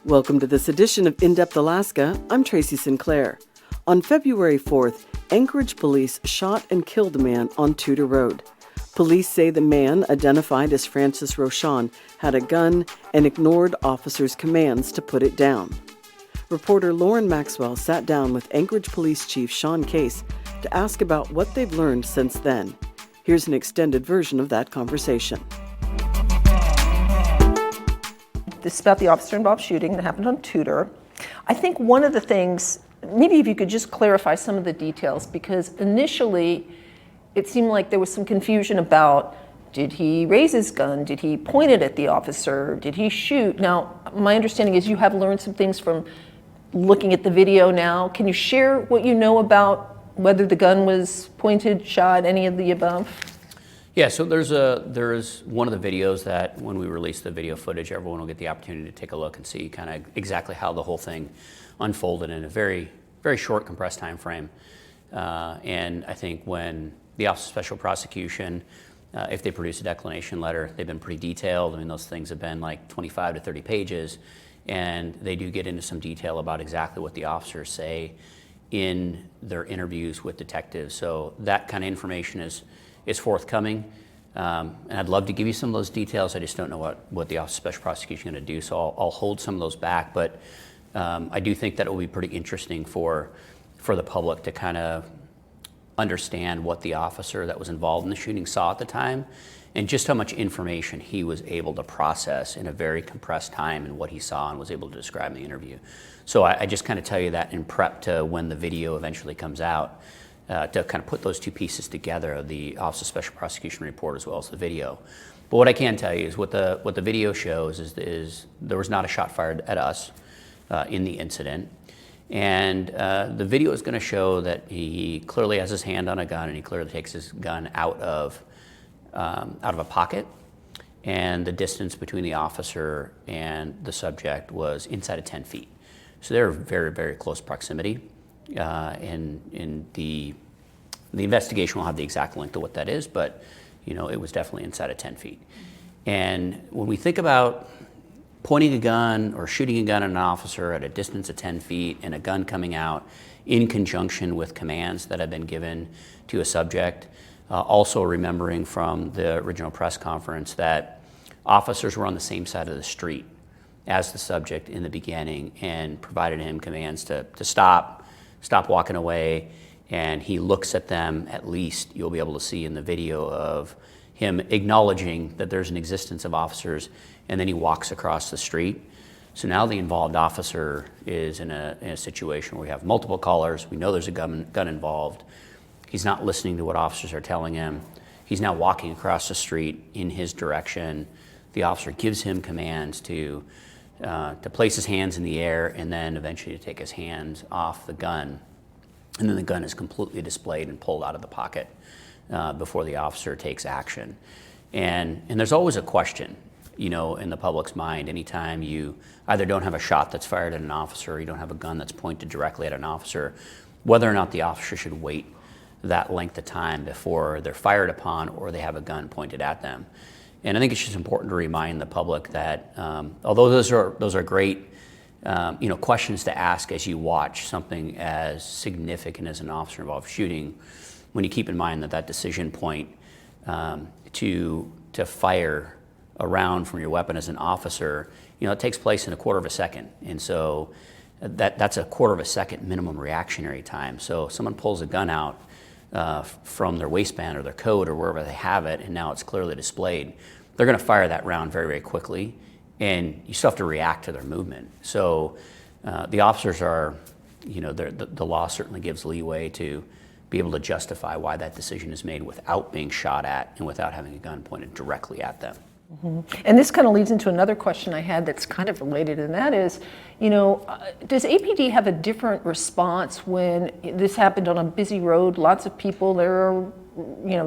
Welcome to this edition of In-Depth Alaska. I'm Tracy Sinclair. On February 4th, Anchorage Police shot and killed a man on Tudor Road. Police say the man, identified as Francis Rochon, had a gun and ignored officers' commands to put it down. Reporter Lauren Maxwell sat down with Anchorage Police Chief Sean Case to ask about what they've learned since then. Here's an extended version of that conversation. This is about the officer-involved shooting that happened on Tudor. I think one of the things, maybe if you could just clarify some of the details, because initially it seemed like there was some confusion about, did he raise his gun? Did he point it at the officer? Did he shoot? Now, my understanding is you have learned some things from looking at the video now. Can you share what you know about whether the gun was pointed, shot, any of the above? Yeah, so there's one of the videos that when we release the video footage, everyone will get the opportunity to take a look and see kind of exactly how the whole thing unfolded in a very, very short, compressed time frame. And I think when the Office of Special Prosecution, if they produce a declination letter, they've been pretty detailed. I mean, those things have been like 25 to 30 pages, and they do get into some detail about exactly what the officers say in their interviews with detectives. So that kind of information is forthcoming. And I'd love to give you some of those details. I just don't know what the Office of Special Prosecution is going to do, so I'll hold some of those back. But I do think that it will be pretty interesting for the public to kind of understand what the officer that was involved in the shooting saw at the time, and just how much information he was able to process in a very compressed time and what he saw and was able to describe in the interview. So I just kind of tell you that in prep to when the video eventually comes out, to kind of put those two pieces together, the Office of Special Prosecution report as well as the video. But what I can tell you is what the video shows is there was not a shot fired at us in the incident. And the video is going to show that he clearly has his hand on a gun, and he clearly takes his gun out of a pocket. And the distance between the officer and the subject was inside of 10 feet. So they're very, very close proximity. And the investigation will have the exact length of what that is, but it was definitely inside of 10 feet. And when we think about pointing a gun or shooting a gun at an officer at a distance of 10 feet and a gun coming out in conjunction with commands that have been given to a subject, also remembering from the original press conference that officers were on the same side of the street as the subject in the beginning and provided him commands to stop walking away, and he looks at them. At least you'll be able to see in the video of him acknowledging that there's an existence of officers, and then he walks across the street. So now the involved officer is in a situation where we have multiple callers. We know there's a gun involved. He's not listening to what officers are telling him. He's now walking across the street in his direction. The officer gives him commands to place his hands in the air and then eventually to take his hands off the gun. And then the gun is completely displayed and pulled out of the pocket before the officer takes action. And there's always a question, in the public's mind, anytime you either don't have a shot that's fired at an officer or you don't have a gun that's pointed directly at an officer, whether or not the officer should wait that length of time before they're fired upon or they have a gun pointed at them. And I think it's just important to remind the public that although those are great, questions to ask as you watch something as significant as an officer-involved shooting, when you keep in mind that decision point to fire a round from your weapon as an officer, it takes place in a quarter of a second, and so that's a quarter of a second minimum reactionary time. So if someone pulls a gun out from their waistband or their coat or wherever they have it, and now it's clearly displayed, they're going to fire that round very, very quickly, and you still have to react to their movement. So the officers are, the law certainly gives leeway to be able to justify why that decision is made without being shot at and without having a gun pointed directly at them. Mm-hmm. And this kind of leads into another question I had that's kind of related, and that is, does APD have a different response when this happened on a busy road, lots of people there are,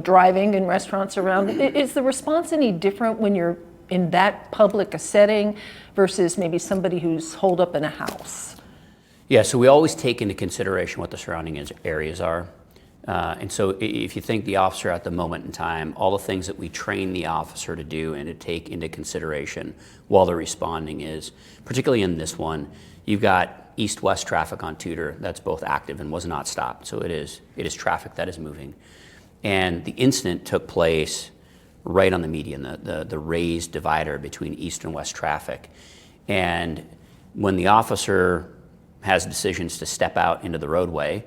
driving in restaurants around? Is the response any different when you're in that public a setting versus maybe somebody who's holed up in a house? Yeah, so we always take into consideration what the surrounding areas are. And so if you think the officer at the moment in time, all the things that we train the officer to do and to take into consideration while they're responding is, particularly in this one, you've got east-west traffic on Tudor that's both active and was not stopped. So it is traffic that is moving. And the incident took place right on the median, the raised divider between east and west traffic. And when the officer has decisions to step out into the roadway,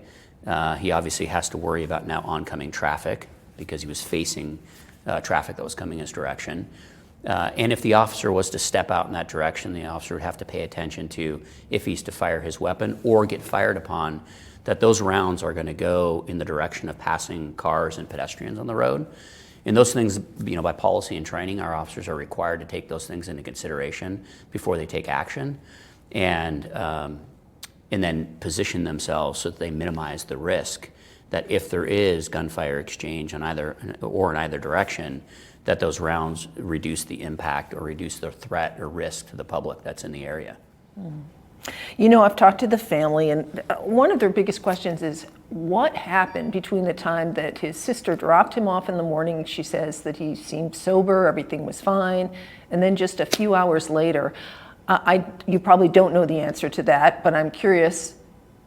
he obviously has to worry about now oncoming traffic because he was facing traffic that was coming his direction. And if the officer was to step out in that direction, the officer would have to pay attention to if he's to fire his weapon or get fired upon, that those rounds are going to go in the direction of passing cars and pedestrians on the road. And those things, by policy and training, our officers are required to take those things into consideration before they take action, and then position themselves so that they minimize the risk that if there is gunfire exchange in either direction, that those rounds reduce the impact or reduce the threat or risk to the public that's in the area. I've talked to the family, and one of their biggest questions is what happened between the time that his sister dropped him off in the morning. She says that he seemed sober, everything was fine, and then just a few hours later. You probably don't know the answer to that, but I'm curious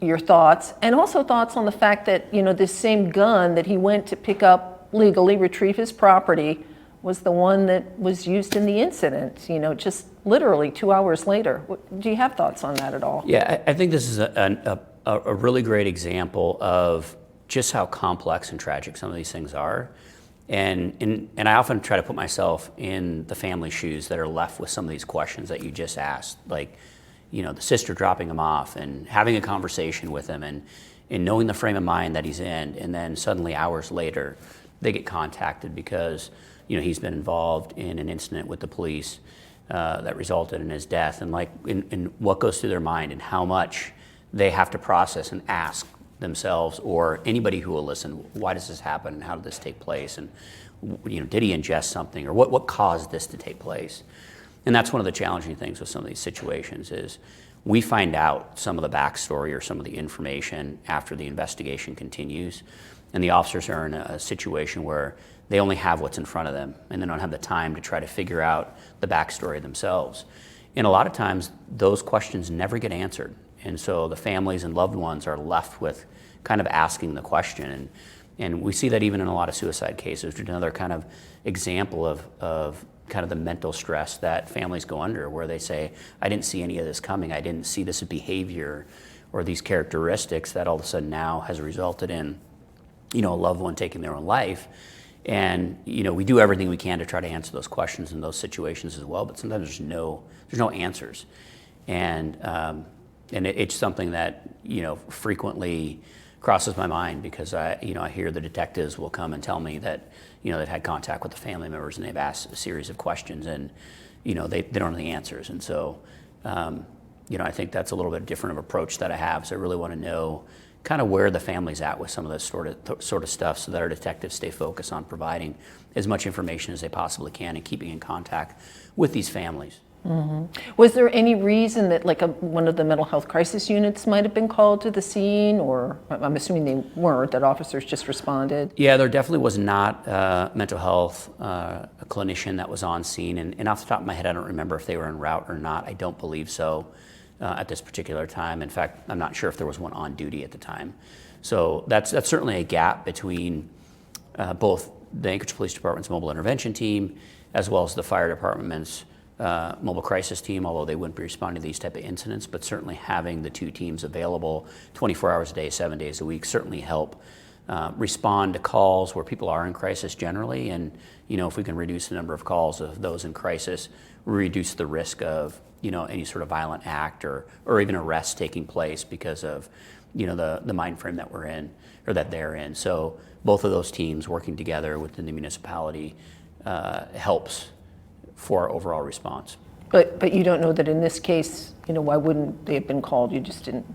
your thoughts, and also thoughts on the fact that, this same gun that he went to pick up legally, retrieve his property, was the one that was used in the incident, just literally 2 hours later. Do you have thoughts on that at all? Yeah, I think this is a really great example of just how complex and tragic some of these things are. And I often try to put myself in the family shoes that are left with some of these questions that you just asked, like, the sister dropping him off and having a conversation with him and knowing the frame of mind that he's in, and then suddenly hours later they get contacted because he's been involved in an incident with the police that resulted in his death, and in what goes through their mind and how much they have to process and ask themselves or anybody who will listen, why does this happen and how did this take place, and did he ingest something, or what caused this to take place? And that's one of the challenging things with some of these situations is we find out some of the backstory or some of the information after the investigation continues, and the officers are in a situation where they only have what's in front of them and they don't have the time to try to figure out the backstory themselves. And a lot of times those questions never get answered. And so the families and loved ones are left with kind of asking the question. And we see that even in a lot of suicide cases, which is another kind of example of kind of the mental stress that families go under, where they say, I didn't see any of this coming. I didn't see this behavior or these characteristics that all of a sudden now has resulted in, a loved one taking their own life. And we do everything we can to try to answer those questions in those situations as well, but sometimes there's no answers. And it's something that frequently crosses my mind because I hear the detectives will come and tell me that they've had contact with the family members and they've asked a series of questions and they don't know the answers. And so I think that's a little bit different of approach that I have. So I really want to know kind of where the family's at with some of this sort of stuff, so that our detectives stay focused on providing as much information as they possibly can and keeping in contact with these families. Mm-hmm. Was there any reason that one of the mental health crisis units might have been called to the scene, or I'm assuming they weren't, that officers just responded? Yeah, there definitely was not mental health a clinician that was on scene, and off the top of my head I don't remember if they were en route or not. I don't believe so. At this particular time. In fact, I'm not sure if there was one on duty at the time. So that's certainly a gap between both the Anchorage Police Department's mobile intervention team as well as the fire department's mobile crisis team, although they wouldn't be responding to these type of incidents, but certainly having the two teams available 24 hours a day, 7 days a week certainly help respond to calls where people are in crisis generally. And if we can reduce the number of calls of those in crisis, we reduce the risk of any sort of violent act or even arrest taking place because of the mind frame that we're in or that they're in. So both of those teams working together within the municipality helps for our overall response. But you don't know that in this case, why wouldn't they have been called? You just didn't.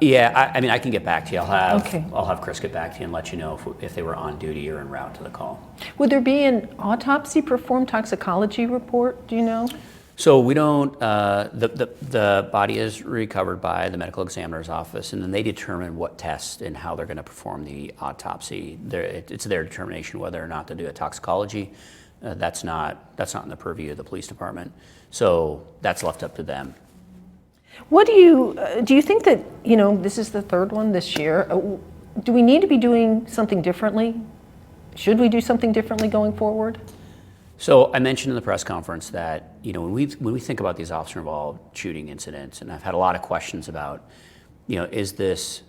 Yeah, I can get back to you. Okay. I'll have Chris get back to you and let you know if they were on duty or en route to the call. Would there be an autopsy performed, toxicology report? Do you know? So we don't, the body is recovered by the medical examiner's office, and then they determine what tests and how they're going to perform the autopsy. It's their determination whether or not to do a toxicology. That's not in the purview of the police department. So that's left up to them. What do you think that, this is the third one this year. Do we need to be doing something differently? Should we do something differently going forward? So I mentioned in the press conference that, when we think about these officer-involved shooting incidents, and I've had a lot of questions about, is this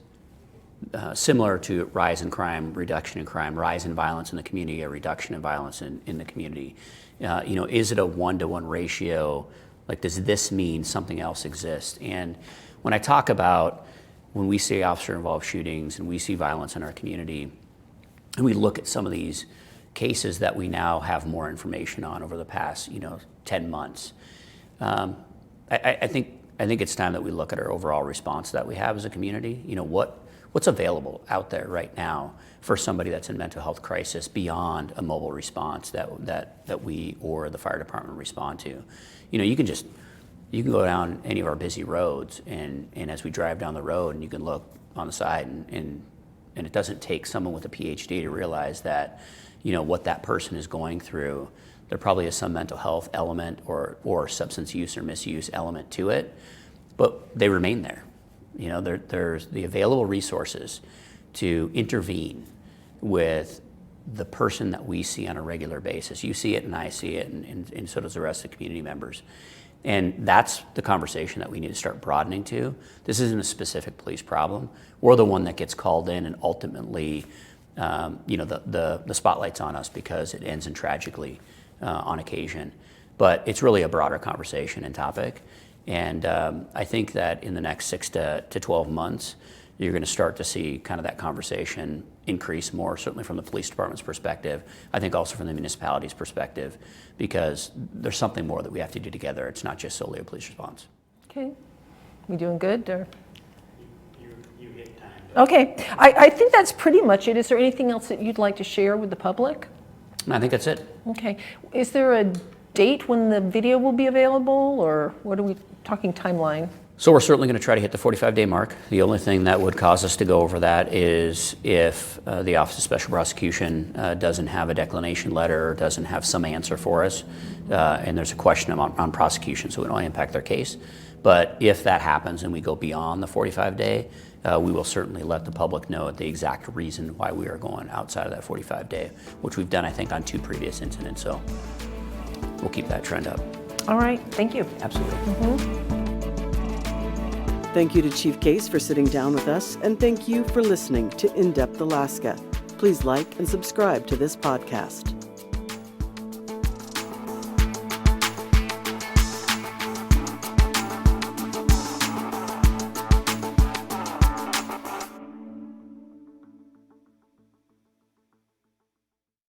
similar to rise in crime, reduction in crime, rise in violence in the community, a reduction in violence in the community? Is it a 1-to-1 ratio? Like, does this mean something else exists? And when I talk about when we see officer-involved shootings and we see violence in our community, and we look at some of these cases that we now have more information on over the past, 10 months, I think it's time that we look at our overall response that we have as a community. What's available out there right now for somebody that's in mental health crisis beyond a mobile response that we or the fire department respond to. You can go down any of our busy roads, and as we drive down the road, and you can look on the side, and it doesn't take someone with a PhD to realize that, what that person is going through. There probably is some mental health element or substance use or misuse element to it, but they remain there. There's the available resources to intervene with the person that we see on a regular basis. You see it and I see it, and so does the rest of the community members. And that's the conversation that we need to start broadening to. This isn't a specific police problem. We're the one that gets called in, and ultimately, the spotlight's on us because it ends in tragically on occasion. But it's really a broader conversation and topic. And I think that in the next 6 to 12 months, you're going to start to see kind of that conversation increase more, certainly from the police department's perspective. I think also from the municipality's perspective, because there's something more that we have to do together. It's not just solely a police response. Okay. We doing good? Or? You hit time. Okay. I think that's pretty much it. Is there anything else that you'd like to share with the public? I think that's it. Okay. Is there a date when the video will be available, or what are we talking timeline? So we're certainly going to try to hit the 45-day mark. The only thing that would cause us to go over that is if the Office of Special Prosecution doesn't have a declination letter or doesn't have some answer for us, and there's a question on prosecution, so it won't impact their case. But if that happens and we go beyond the 45-day, we will certainly let the public know the exact reason why we are going outside of that 45-day, which we've done, I think, on 2 previous incidents. So we'll keep that trend up. All right. Thank you. Absolutely. Mm-hmm. Thank you to Chief Case for sitting down with us, and thank you for listening to In Depth Alaska. Please like and subscribe to this podcast.